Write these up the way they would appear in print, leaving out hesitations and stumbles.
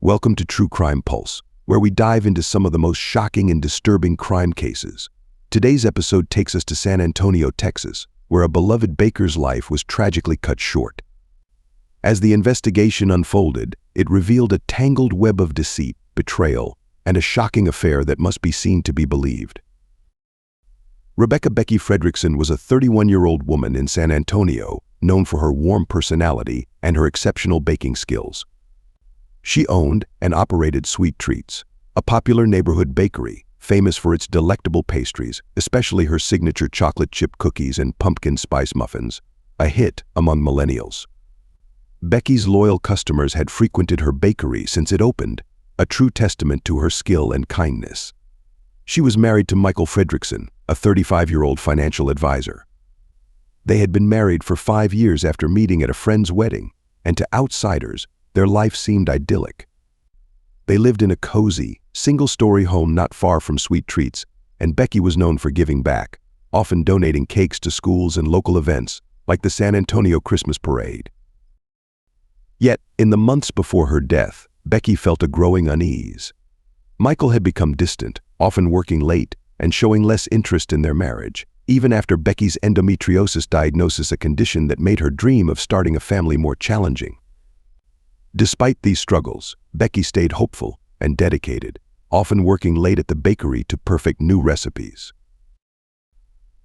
Welcome to True Crime Pulse, where we dive into some of the most shocking and disturbing crime cases. Today's episode takes us to San Antonio, Texas, where a beloved baker's life was tragically cut short. As the investigation unfolded, it revealed a tangled web of deceit, betrayal, and a shocking affair that must be seen to be believed. Rebecca Becky Fredrickson was a 31-year-old woman in San Antonio, known for her warm personality and her exceptional baking skills. She owned and operated Sweet Treats, a popular neighborhood bakery famous for its delectable pastries, especially her signature chocolate chip cookies and pumpkin spice muffins, a hit among millennials. Becky's loyal customers had frequented her bakery since it opened, a true testament to her skill and kindness. She was married to Michael Fredrickson, a 35-year-old financial advisor. They had been married for 5 years after meeting at a friend's wedding, and to outsiders, their life seemed idyllic. They lived in a cozy, single-story home not far from Sweet Treats, and Becky was known for giving back, often donating cakes to schools and local events, like the San Antonio Christmas Parade. Yet, in the months before her death, Becky felt a growing unease. Michael had become distant, often working late, and showing less interest in their marriage, even after Becky's endometriosis diagnosis, a condition that made her dream of starting a family more challenging. Despite these struggles, Becky stayed hopeful and dedicated, often working late at the bakery to perfect new recipes.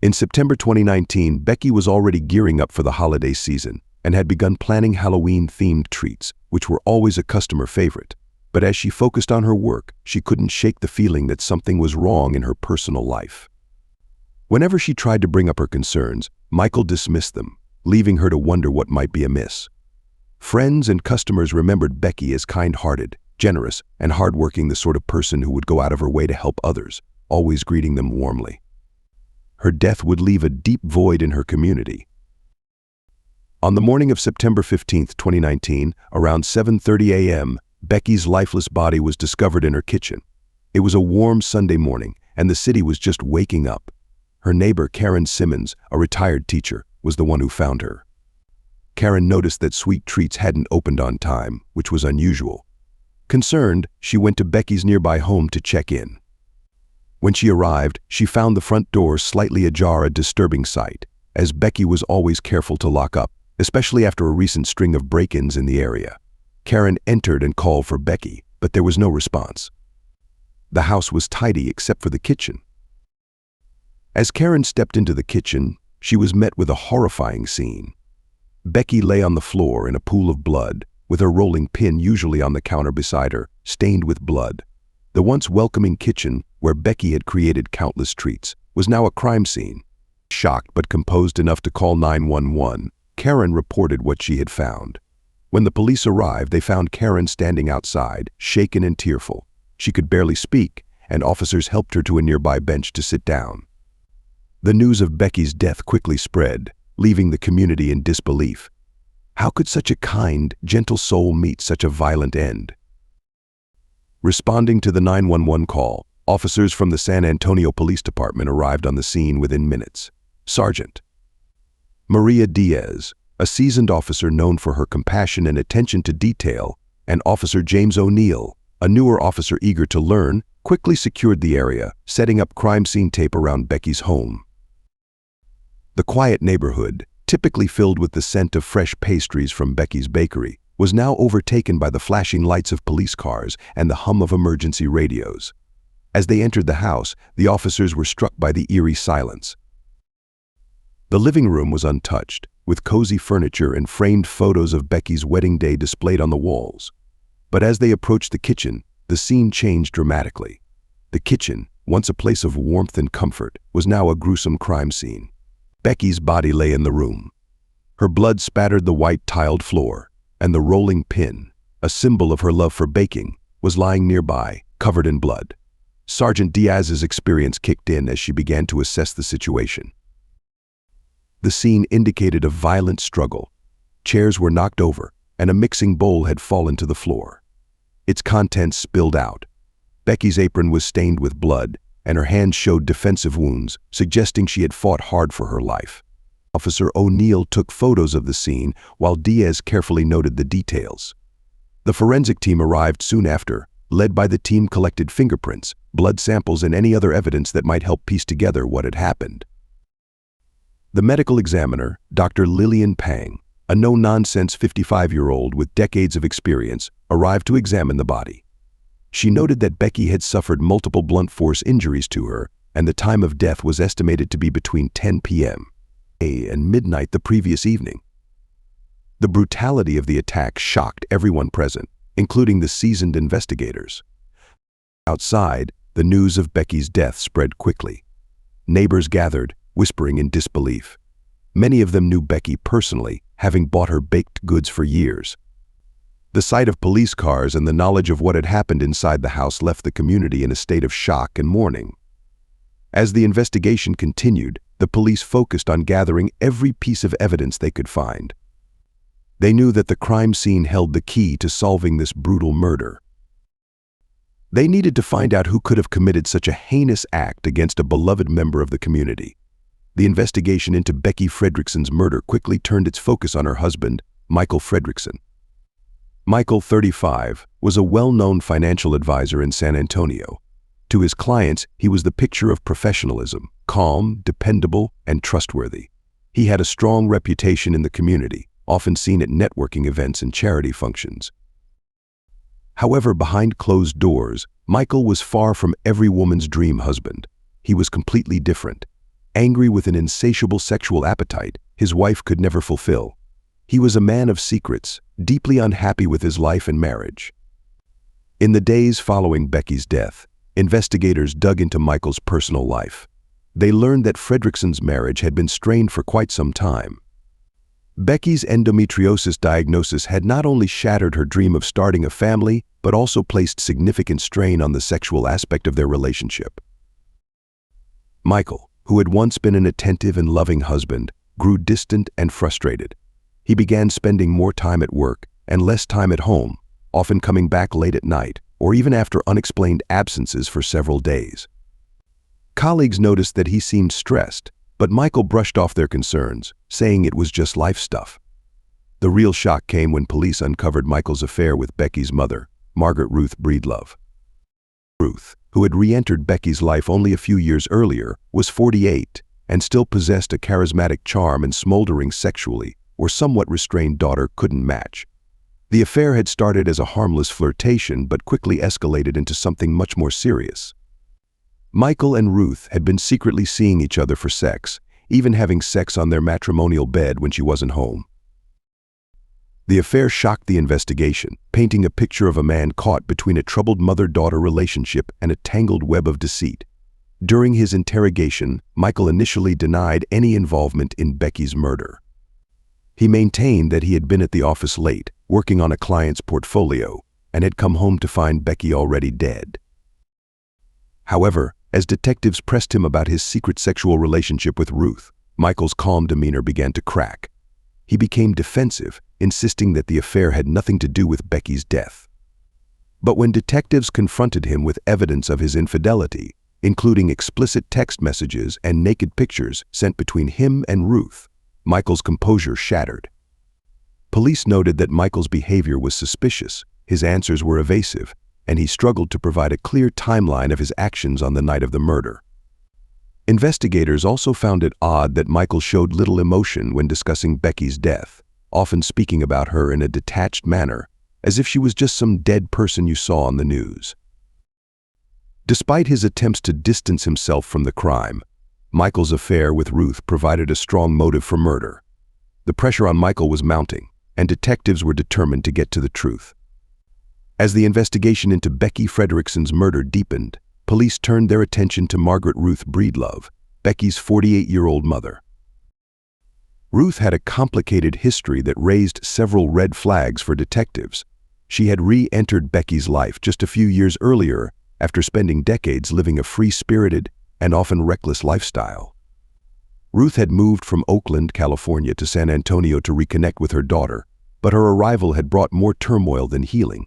In September 2019, Becky was already gearing up for the holiday season and had begun planning Halloween-themed treats, which were always a customer favorite. But as she focused on her work, she couldn't shake the feeling that something was wrong in her personal life. Whenever she tried to bring up her concerns, Michael dismissed them, leaving her to wonder what might be amiss. Friends and customers remembered Becky as kind-hearted, generous, and hardworking, the sort of person who would go out of her way to help others, always greeting them warmly. Her death would leave a deep void in her community. On the morning of September 15, 2019, around 7:30 a.m., Becky's lifeless body was discovered in her kitchen. It was a warm Sunday morning, and the city was just waking up. Her neighbor, Karen Simmons, a retired teacher, was the one who found her. Karen noticed that Sweet Treats hadn't opened on time, which was unusual. Concerned, she went to Becky's nearby home to check in. When she arrived, she found the front door slightly ajar, a disturbing sight, as Becky was always careful to lock up, especially after a recent string of break-ins in the area. Karen entered and called for Becky, but there was no response. The house was tidy except for the kitchen. As Karen stepped into the kitchen, she was met with a horrifying scene. Becky lay on the floor in a pool of blood, with her rolling pin usually on the counter beside her, stained with blood. The once welcoming kitchen, where Becky had created countless treats, was now a crime scene. Shocked but composed enough to call 911, Karen reported what she had found. When the police arrived, they found Karen standing outside, shaken and tearful. She could barely speak, and officers helped her to a nearby bench to sit down. The news of Becky's death quickly spread, leaving the community in disbelief. How could such a kind, gentle soul meet such a violent end? Responding to the 911 call, officers from the San Antonio Police Department arrived on the scene within minutes. Sergeant Maria Diaz, a seasoned officer known for her compassion and attention to detail, and Officer James O'Neill, a newer officer eager to learn, quickly secured the area, setting up crime scene tape around Becky's home. The quiet neighborhood, typically filled with the scent of fresh pastries from Becky's bakery, was now overtaken by the flashing lights of police cars and the hum of emergency radios. As they entered the house, the officers were struck by the eerie silence. The living room was untouched, with cozy furniture and framed photos of Becky's wedding day displayed on the walls. But as they approached the kitchen, the scene changed dramatically. The kitchen, once a place of warmth and comfort, was now a gruesome crime scene. Becky's body lay in the room. Her blood spattered the white tiled floor, and the rolling pin, a symbol of her love for baking, was lying nearby, covered in blood. Sergeant Diaz's experience kicked in as she began to assess the situation. The scene indicated a violent struggle. Chairs were knocked over, and a mixing bowl had fallen to the floor. Its contents spilled out. Becky's apron was stained with blood, and her hands showed defensive wounds, suggesting she had fought hard for her life. Officer O'Neill took photos of the scene, while Diaz carefully noted the details. The forensic team arrived soon after. Led by the team collected fingerprints, blood samples, and any other evidence that might help piece together what had happened. The medical examiner, Dr. Lillian Pang, a no-nonsense 55-year-old with decades of experience, arrived to examine the body. She noted that Becky had suffered multiple blunt force injuries to her, and the time of death was estimated to be between 10 p.m. and midnight the previous evening. The brutality of the attack shocked everyone present, including the seasoned investigators. Outside, the news of Becky's death spread quickly. Neighbors gathered, whispering in disbelief. Many of them knew Becky personally, having bought her baked goods for years. The sight of police cars and the knowledge of what had happened inside the house left the community in a state of shock and mourning. As the investigation continued, the police focused on gathering every piece of evidence they could find. They knew that the crime scene held the key to solving this brutal murder. They needed to find out who could have committed such a heinous act against a beloved member of the community. The investigation into Becky Fredrickson's murder quickly turned its focus on her husband, Michael Fredrickson. Michael, 35, was a well-known financial advisor in San Antonio. To his clients, he was the picture of professionalism, calm, dependable, and trustworthy. He had a strong reputation in the community, often seen at networking events and charity functions. However, behind closed doors, Michael was far from every woman's dream husband. He was completely different. Angry with an insatiable sexual appetite his wife could never fulfill. He was a man of secrets, deeply unhappy with his life and marriage. In the days following Becky's death, investigators dug into Michael's personal life. They learned that Fredrickson's marriage had been strained for quite some time. Becky's endometriosis diagnosis had not only shattered her dream of starting a family, but also placed significant strain on the sexual aspect of their relationship. Michael, who had once been an attentive and loving husband, grew distant and frustrated. He began spending more time at work and less time at home, often coming back late at night, or even after unexplained absences for several days. Colleagues noticed that he seemed stressed, but Michael brushed off their concerns, saying it was just life stuff. The real shock came when police uncovered Michael's affair with Becky's mother, Margaret Ruth Breedlove. Ruth, who had re-entered Becky's life only a few years earlier, was 48 and still possessed a charismatic charm and smoldering sexually or somewhat restrained daughter couldn't match. The affair had started as a harmless flirtation but quickly escalated into something much more serious. Michael and Ruth had been secretly seeing each other for sex, even having sex on their matrimonial bed when she wasn't home. The affair shocked the investigation, painting a picture of a man caught between a troubled mother-daughter relationship and a tangled web of deceit. During his interrogation, Michael initially denied any involvement in Becky's murder. He maintained that he had been at the office late, working on a client's portfolio, and had come home to find Becky already dead. However, as detectives pressed him about his secret sexual relationship with Ruth, Michael's calm demeanor began to crack. He became defensive, insisting that the affair had nothing to do with Becky's death. But when detectives confronted him with evidence of his infidelity, including explicit text messages and naked pictures sent between him and Ruth, Michael's composure shattered. Police noted that Michael's behavior was suspicious, his answers were evasive, and he struggled to provide a clear timeline of his actions on the night of the murder. Investigators also found it odd that Michael showed little emotion when discussing Becky's death, often speaking about her in a detached manner, as if she was just some dead person you saw on the news. Despite his attempts to distance himself from the crime, Michael's affair with Ruth provided a strong motive for murder. The pressure on Michael was mounting, and detectives were determined to get to the truth. As the investigation into Becky Fredrickson's murder deepened, police turned their attention to Margaret Ruth Breedlove, Becky's 48-year-old mother. Ruth had a complicated history that raised several red flags for detectives. She had re-entered Becky's life just a few years earlier after spending decades living a free-spirited and often reckless lifestyle. Ruth had moved from Oakland, California to San Antonio to reconnect with her daughter, but her arrival had brought more turmoil than healing.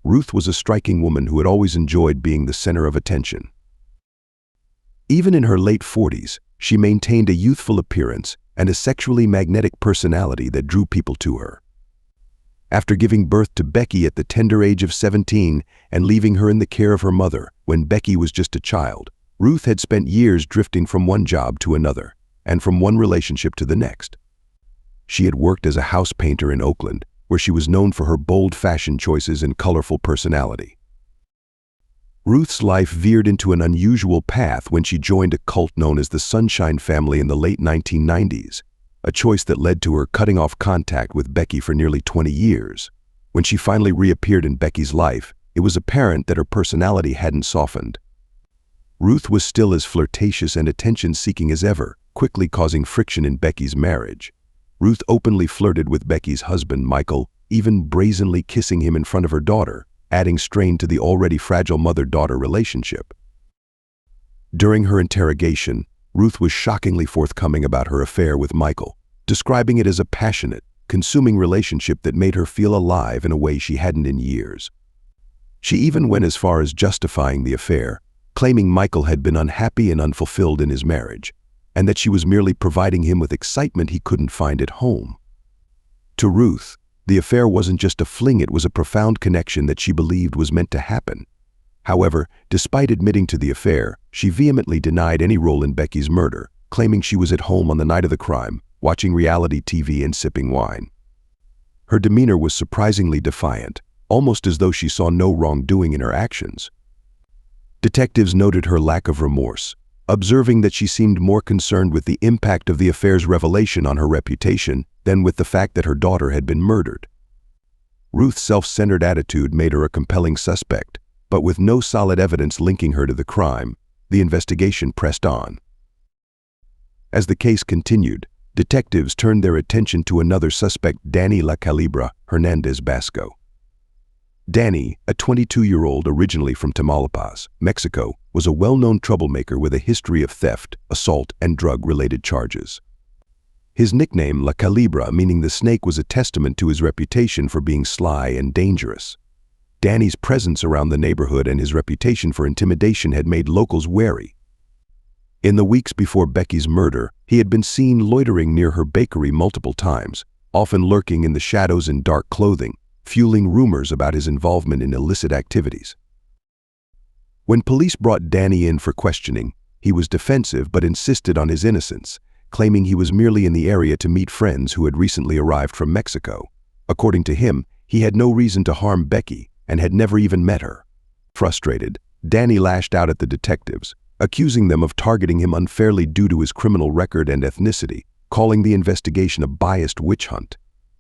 Ruth was a striking woman who had always enjoyed being the center of attention. Even in her late 40s, she maintained a youthful appearance and a sexually magnetic personality that drew people to her. After giving birth to Becky at the tender age of 17 and leaving her in the care of her mother when Becky was just a child, Ruth had spent years drifting from one job to another and from one relationship to the next. She had worked as a house painter in Oakland, where she was known for her bold fashion choices and colorful personality. Ruth's life veered into an unusual path when she joined a cult known as the Sunshine Family in the late 1990s, a choice that led to her cutting off contact with Becky for nearly 20 years. When she finally reappeared in Becky's life, it was apparent that her personality hadn't softened. Ruth was still as flirtatious and attention-seeking as ever, quickly causing friction in Becky's marriage. Ruth openly flirted with Becky's husband, Michael, even brazenly kissing him in front of her daughter, adding strain to the already fragile mother-daughter relationship. During her interrogation, Ruth was shockingly forthcoming about her affair with Michael, describing it as a passionate, consuming relationship that made her feel alive in a way she hadn't in years. She even went as far as justifying the affair, claiming Michael had been unhappy and unfulfilled in his marriage, and that she was merely providing him with excitement he couldn't find at home. To Ruth, the affair wasn't just a fling, it was a profound connection that she believed was meant to happen. However, despite admitting to the affair, she vehemently denied any role in Becky's murder, claiming she was at home on the night of the crime, watching reality TV and sipping wine. Her demeanor was surprisingly defiant, almost as though she saw no wrongdoing in her actions. Detectives noted her lack of remorse, observing that she seemed more concerned with the impact of the affair's revelation on her reputation than with the fact that her daughter had been murdered. Ruth's self-centered attitude made her a compelling suspect, but with no solid evidence linking her to the crime, the investigation pressed on. As the case continued, detectives turned their attention to another suspect, Danny La Calibra Hernandez Basco. Danny, a 22-year-old originally from Tamaulipas, Mexico, was a well-known troublemaker with a history of theft, assault, and drug-related charges. His nickname, La Calibra, meaning the snake, was a testament to his reputation for being sly and dangerous. Danny's presence around the neighborhood and his reputation for intimidation had made locals wary. In the weeks before Becky's murder, he had been seen loitering near her bakery multiple times, often lurking in the shadows in dark clothing, fueling rumors about his involvement in illicit activities. When police brought Danny in for questioning, he was defensive but insisted on his innocence, claiming he was merely in the area to meet friends who had recently arrived from Mexico. According to him, he had no reason to harm Becky and had never even met her. Frustrated, Danny lashed out at the detectives, accusing them of targeting him unfairly due to his criminal record and ethnicity, calling the investigation a biased witch hunt.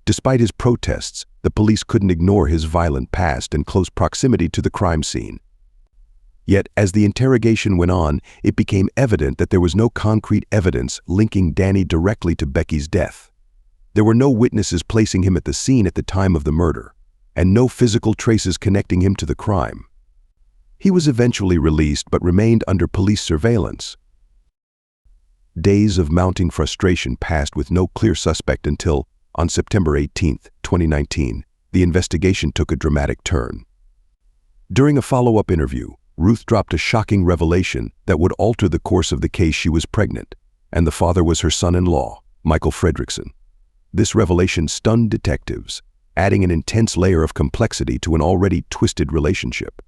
Despite his protests, the police couldn't ignore his violent past and close proximity to the crime scene. Yet, as the interrogation went on, it became evident that there was no concrete evidence linking Danny directly to Becky's death. There were no witnesses placing him at the scene at the time of the murder, and no physical traces connecting him to the crime. He was eventually released but remained under police surveillance. Days of mounting frustration passed with no clear suspect until, on September 18, 2019, the investigation took a dramatic turn. During a follow-up interview, Ruth dropped a shocking revelation that would alter the course of the case. She was pregnant, and the father was her son-in-law, Michael Fredrickson. This revelation stunned detectives, adding an intense layer of complexity to an already twisted relationship.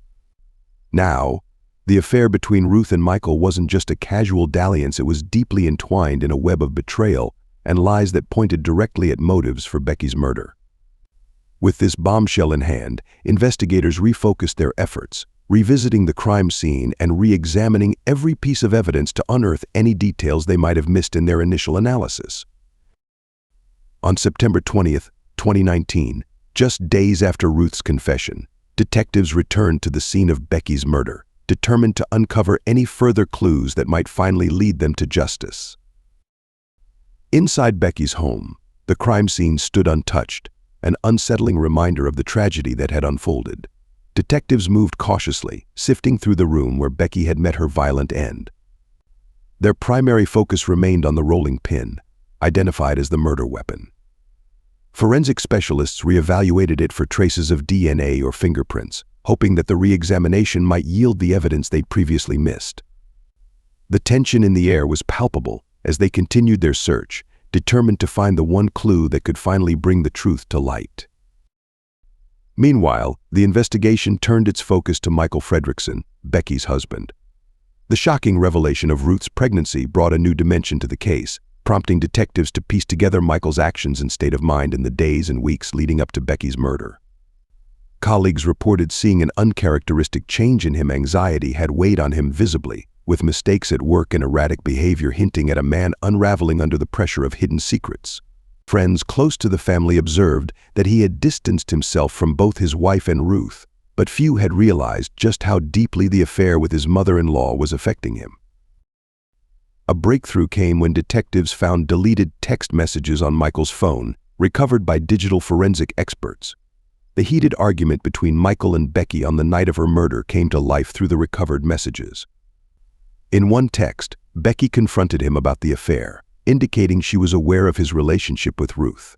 Now, the affair between Ruth and Michael wasn't just a casual dalliance, it was deeply entwined in a web of betrayal and lies that pointed directly at motives for Becky's murder. With this bombshell in hand, investigators refocused their efforts, revisiting the crime scene and re-examining every piece of evidence to unearth any details they might have missed in their initial analysis. On September 20, 2019, just days after Ruth's confession, detectives returned to the scene of Becky's murder, determined to uncover any further clues that might finally lead them to justice. Inside Becky's home, the crime scene stood untouched, an unsettling reminder of the tragedy that had unfolded. Detectives moved cautiously, sifting through the room where Becky had met her violent end. Their primary focus remained on the rolling pin, identified as the murder weapon. Forensic specialists re-evaluated it for traces of DNA or fingerprints, hoping that the re-examination might yield the evidence they'd previously missed. The tension in the air was palpable as they continued their search, determined to find the one clue that could finally bring the truth to light. Meanwhile, the investigation turned its focus to Michael Fredrickson, Becky's husband. The shocking revelation of Ruth's pregnancy brought a new dimension to the case, prompting detectives to piece together Michael's actions and state of mind in the days and weeks leading up to Becky's murder. Colleagues reported seeing an uncharacteristic change in him. Anxiety had weighed on him visibly, with mistakes at work and erratic behavior hinting at a man unraveling under the pressure of hidden secrets. Friends close to the family observed that he had distanced himself from both his wife and Ruth, but few had realized just how deeply the affair with his mother-in-law was affecting him. A breakthrough came when detectives found deleted text messages on Michael's phone, recovered by digital forensic experts. The heated argument between Michael and Becky on the night of her murder came to life through the recovered messages. In one text, Becky confronted him about the affair, indicating she was aware of his relationship with Ruth.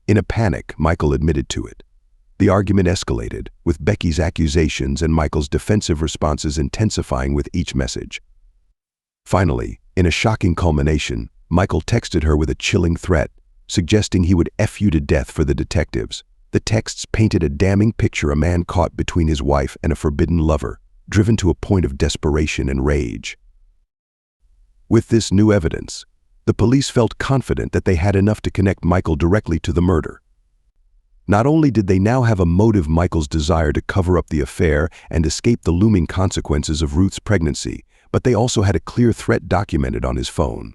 In a panic, Michael admitted to it. The argument escalated, with Becky's accusations and Michael's defensive responses intensifying with each message. Finally, in a shocking culmination, Michael texted her with a chilling threat, suggesting he would F you to death for the detectives. The texts painted a damning picture: a man caught between his wife and a forbidden lover, driven to a point of desperation and rage. With this new evidence, the police felt confident that they had enough to connect Michael directly to the murder. Not only did they now have a motive: Michael's desire to cover up the affair and escape the looming consequences of Ruth's pregnancy, but they also had a clear threat documented on his phone.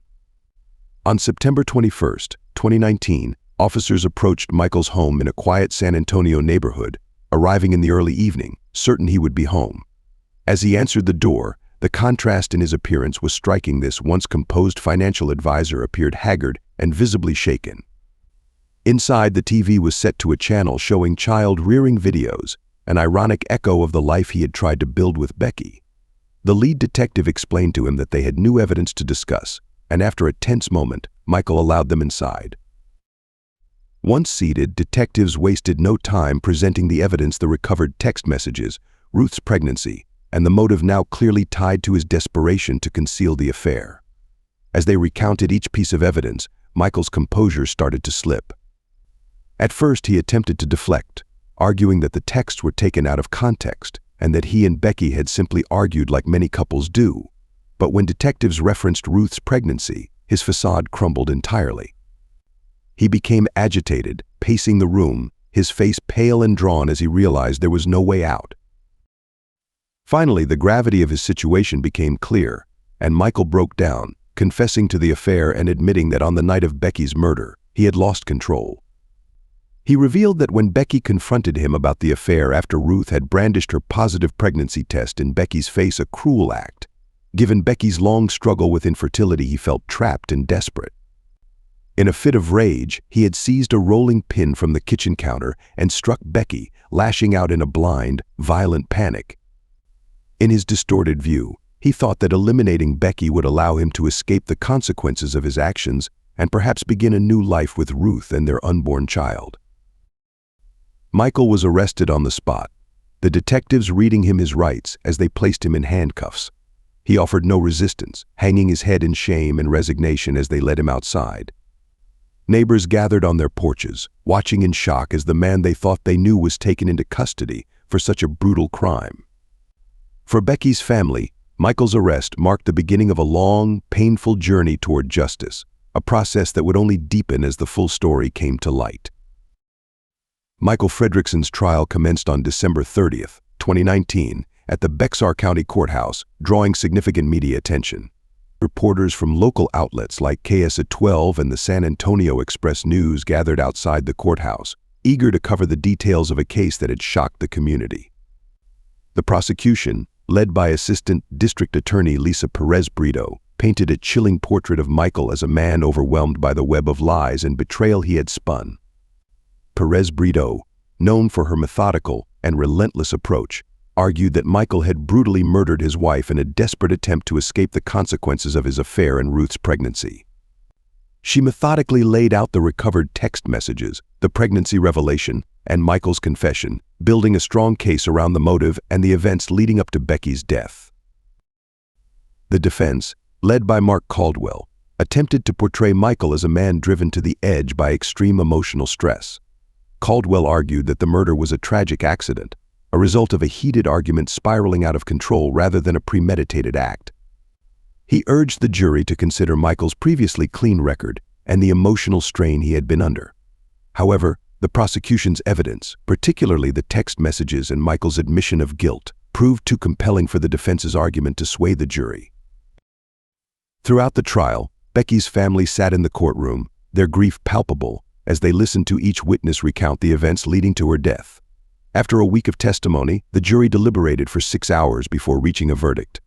On September 21, 2019, officers approached Michael's home in a quiet San Antonio neighborhood, arriving in the early evening, certain he would be home. As he answered the door, the contrast in his appearance was striking. This once composed financial advisor appeared haggard and visibly shaken. Inside, the TV was set to a channel showing child-rearing videos, an ironic echo of the life he had tried to build with Becky. The lead detective explained to him that they had new evidence to discuss, and after a tense moment, Michael allowed them inside. Once seated, detectives wasted no time presenting the evidence: the recovered text messages, Ruth's pregnancy, and the motive now clearly tied to his desperation to conceal the affair. As they recounted each piece of evidence, Michael's composure started to slip. At first, he attempted to deflect, arguing that the texts were taken out of context and that he and Becky had simply argued like many couples do. But when detectives referenced Ruth's pregnancy, his facade crumbled entirely. He became agitated, pacing the room, his face pale and drawn as he realized there was no way out. Finally, the gravity of his situation became clear, and Michael broke down, confessing to the affair and admitting that on the night of Becky's murder, he had lost control. He revealed that when Becky confronted him about the affair after Ruth had brandished her positive pregnancy test in Becky's face, a cruel act. Given Becky's long struggle with infertility, he felt trapped and desperate. In a fit of rage, he had seized a rolling pin from the kitchen counter and struck Becky, lashing out in a blind, violent panic. In his distorted view, he thought that eliminating Becky would allow him to escape the consequences of his actions and perhaps begin a new life with Ruth and their unborn child. Michael was arrested on the spot, the detectives reading him his rights as they placed him in handcuffs. He offered no resistance, hanging his head in shame and resignation as they led him outside. Neighbors gathered on their porches, watching in shock as the man they thought they knew was taken into custody for such a brutal crime. For Becky's family, Michael's arrest marked the beginning of a long, painful journey toward justice, a process that would only deepen as the full story came to light. Michael Fredrickson's trial commenced on December 30, 2019, at the Bexar County Courthouse, drawing significant media attention. Reporters from local outlets like KSA-12 and the San Antonio Express News gathered outside the courthouse, eager to cover the details of a case that had shocked the community. The prosecution, led by Assistant District Attorney Lisa Perez-Brito, painted a chilling portrait of Michael as a man overwhelmed by the web of lies and betrayal he had spun. Perez-Brito, known for her methodical and relentless approach, argued that Michael had brutally murdered his wife in a desperate attempt to escape the consequences of his affair and Ruth's pregnancy. She methodically laid out the recovered text messages, the pregnancy revelation, and Michael's confession, building a strong case around the motive and the events leading up to Becky's death. The defense, led by Mark Caldwell, attempted to portray Michael as a man driven to the edge by extreme emotional stress. Caldwell argued that the murder was a tragic accident, a result of a heated argument spiraling out of control rather than a premeditated act. He urged the jury to consider Michael's previously clean record and the emotional strain he had been under. However, the prosecution's evidence, particularly the text messages and Michael's admission of guilt, proved too compelling for the defense's argument to sway the jury. Throughout the trial, Becky's family sat in the courtroom, their grief palpable, as they listened to each witness recount the events leading to her death. After a week of testimony, the jury deliberated for 6 hours before reaching a verdict.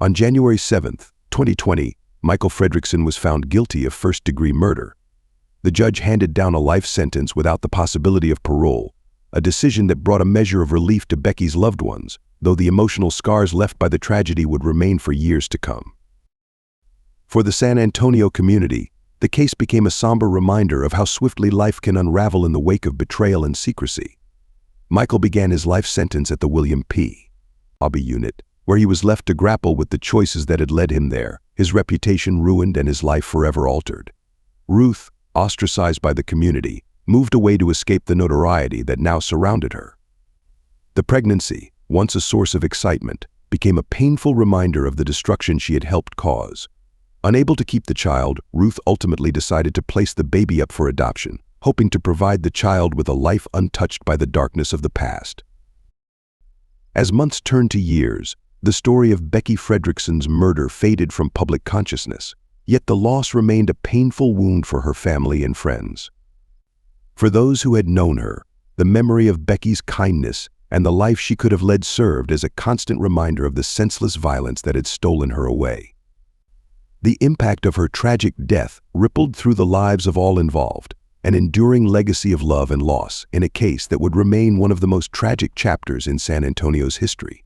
On January 7, 2020, Michael Fredrickson was found guilty of first-degree murder. The judge handed down a life sentence without the possibility of parole, a decision that brought a measure of relief to Becky's loved ones, though the emotional scars left by the tragedy would remain for years to come. For the San Antonio community, the case became a somber reminder of how swiftly life can unravel in the wake of betrayal and secrecy. Michael began his life sentence at the William P. Abbey unit, where he was left to grapple with the choices that had led him there, his reputation ruined and his life forever altered. Ruth, ostracized by the community, moved away to escape the notoriety that now surrounded her. The pregnancy, once a source of excitement, became a painful reminder of the destruction she had helped cause. Unable to keep the child, Ruth ultimately decided to place the baby up for adoption, hoping to provide the child with a life untouched by the darkness of the past. As months turned to years, the story of Becky Fredrickson's murder faded from public consciousness, yet the loss remained a painful wound for her family and friends. For those who had known her, the memory of Becky's kindness and the life she could have led served as a constant reminder of the senseless violence that had stolen her away. The impact of her tragic death rippled through the lives of all involved, an enduring legacy of love and loss in a case that would remain one of the most tragic chapters in San Antonio's history.